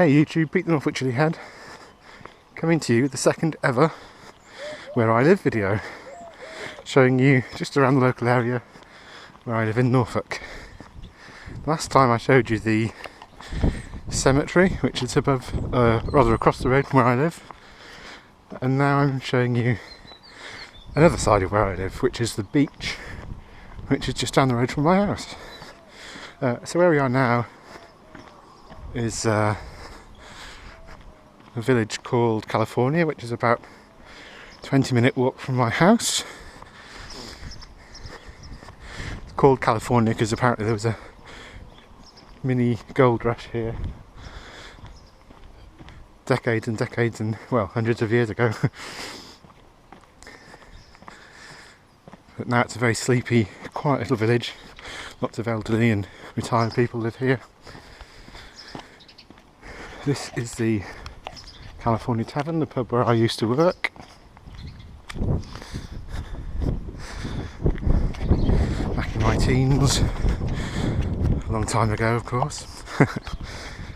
Hey YouTube, Pete the Norfolk Chillihead, coming to you with the second ever Where I Live video, showing you just around the local area where I live in Norfolk. Last time I showed you the cemetery, which is above, rather across the road from where I live, and now I'm showing you another side of where I live, which is the beach, which is just down the road from my house. So where we are now is a village called California, which is about a 20-minute walk from my house. It's called California because apparently there was a mini gold rush here decades and decades and, well, hundreds of years ago. But now it's a very sleepy, quiet little village. Lots of elderly and retired people live here. This is the California Tavern, the pub where I used to work. Back in my teens, a long time ago of course.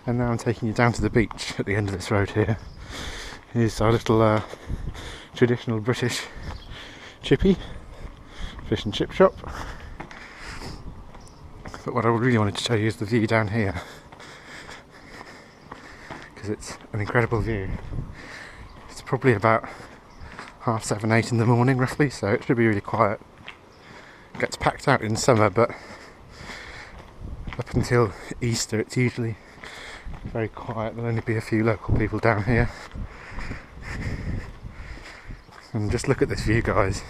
And now I'm taking you down to the beach at the end of this road here. Here's our little traditional British chippy, fish and chip shop. But what I really wanted to show you is the view down here, because it's an incredible view. It's probably about 7:30, 8 in the morning roughly, so it should be really quiet. It gets packed out in summer, but up until Easter it's usually very quiet. There'll only be a few local people down here. And just look at this view, guys.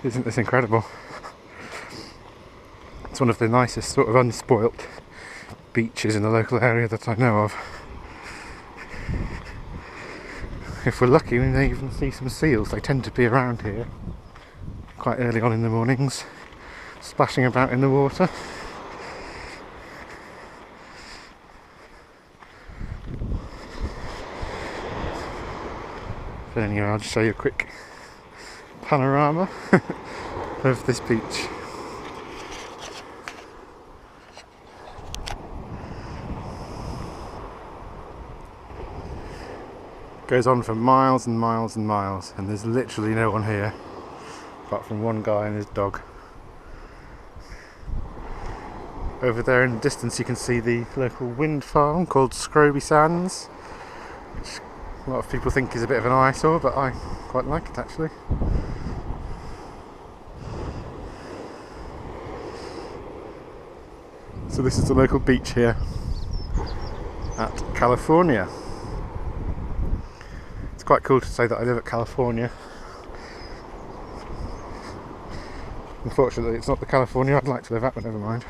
Isn't this incredible? It's one of the nicest sort of unspoilt beaches in the local area that I know of. If we're lucky, we may even see some seals. They tend to be around here quite early on in the mornings, splashing about in the water. But anyway, I'll just show you a quick panorama of this beach. Goes on for miles and miles and miles, and there's literally no one here apart from one guy and his dog. Over there in the distance you can see the local wind farm called Scroby Sands, which a lot of people think is a bit of an eyesore, but I quite like it actually. So this is the local beach here at California. It's quite cool to say that I live at California. Unfortunately, it's not the California I'd like to live at, but never mind.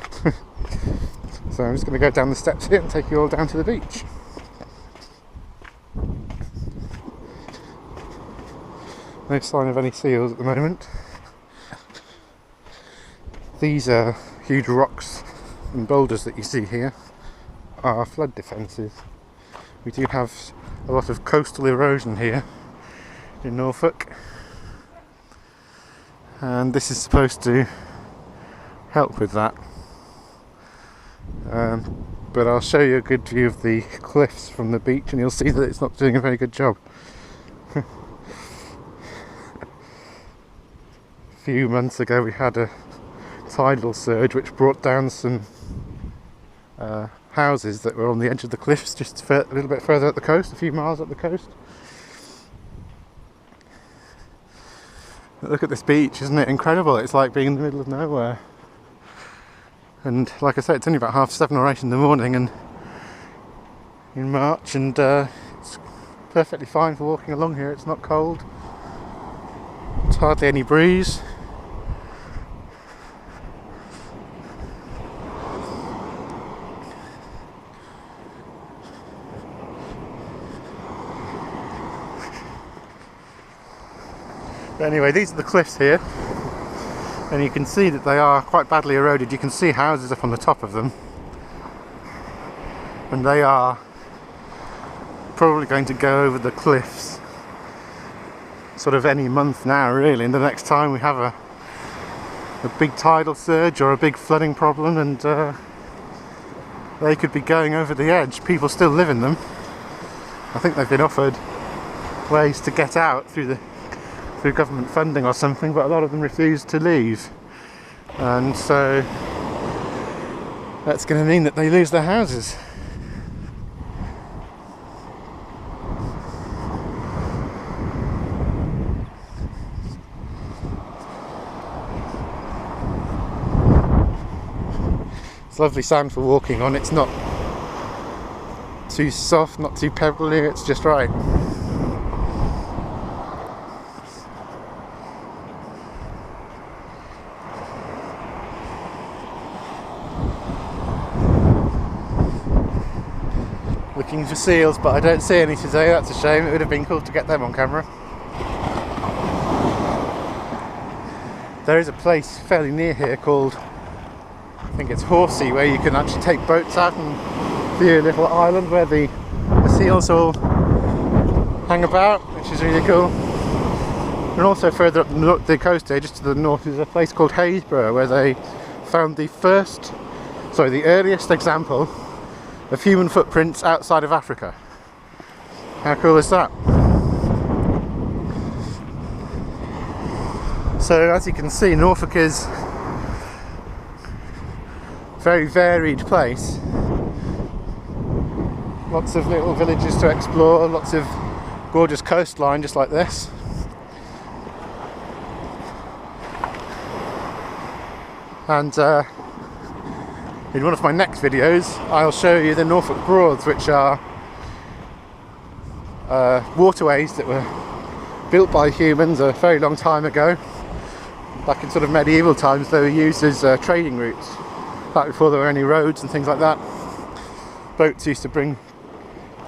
So I'm just going to go down the steps here and take you all down to the beach. No sign of any seals at the moment. These huge rocks and boulders that you see here are flood defences. We do have a lot of coastal erosion here in Norfolk, and this is supposed to help with that. But I'll show you a good view of the cliffs from the beach and you'll see that it's not doing a very good job. A few months ago we had a tidal surge which brought down some houses that were on the edge of the cliffs, just a little bit further up the coast, a few miles up the coast. But look at this beach, isn't it incredible? It's like being in the middle of nowhere. And like I said, it's only about 7:30 or 8 in the morning and in March, and it's perfectly fine for walking along here. It's not cold, it's hardly any breeze. But anyway, these are the cliffs here, and you can see that they are quite badly eroded. You can see houses up on the top of them, and they are probably going to go over the cliffs sort of any month now really, and the next time we have a big tidal surge or a big flooding problem, and they could be going over the edge. People still live in them. I think they've been offered ways to get out through government funding or something, but a lot of them refuse to leave, and so that's going to mean that they lose their houses. It's a lovely sand for walking on. It's not too soft, not too pebbly, it's just right. Looking for seals, but I don't see any today. That's a shame. It would have been cool to get them on camera. There is a place fairly near here called, I think it's Horsey, where you can actually take boats out and view a little island where the seals all hang about, which is really cool. And also further up the coast here, just to the north, is a place called Haysborough, where they found the earliest example of human footprints outside of Africa. How cool is that? So as you can see, Norfolk is a very varied place. Lots of little villages to explore, lots of gorgeous coastline just like this. And in one of my next videos I'll show you the Norfolk Broads, which are waterways that were built by humans a very long time ago. Back in sort of medieval times they were used as trading routes, back before there were any roads and things like that. Boats used to bring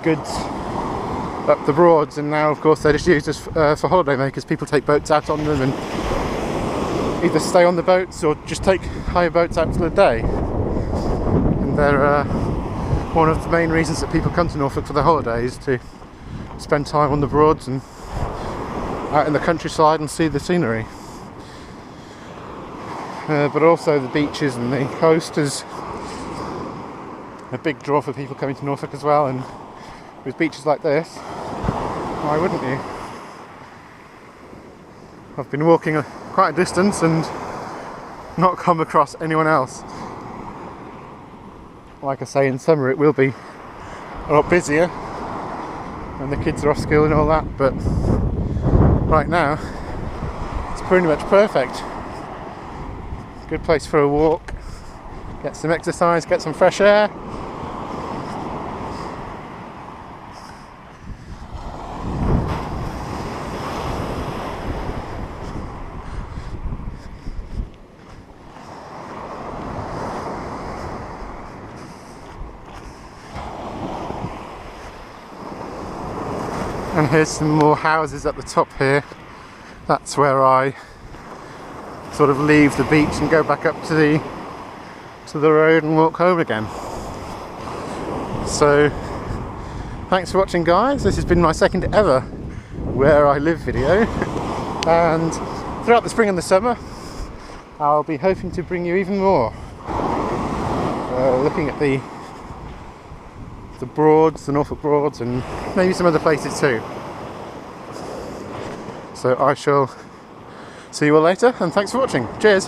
goods up the Broads, and now of course they're just used as for holiday makers. People take boats out on them and either stay on the boats or just take hire boats out for the day. And they're one of the main reasons that people come to Norfolk for their holidays, to spend time on the Broads and out in the countryside and see the scenery. But also the beaches and the coast is a big draw for people coming to Norfolk as well, and with beaches like this, why wouldn't you? I've been walking quite a distance and not come across anyone else. Like I say, in summer it will be a lot busier and the kids are off school and all that, but right now it's pretty much perfect. Good place for a walk, get some exercise, get some fresh air. And here's some more houses at the top here. That's where I sort of leave the beach and go back up to the road and walk home again. So thanks for watching, guys. This has been my second ever Where I Live video, and throughout the spring and the summer I'll be hoping to bring you even more, looking at the Broads, the Norfolk Broads, and maybe some other places too. So I shall see you all later, and thanks for watching. Cheers!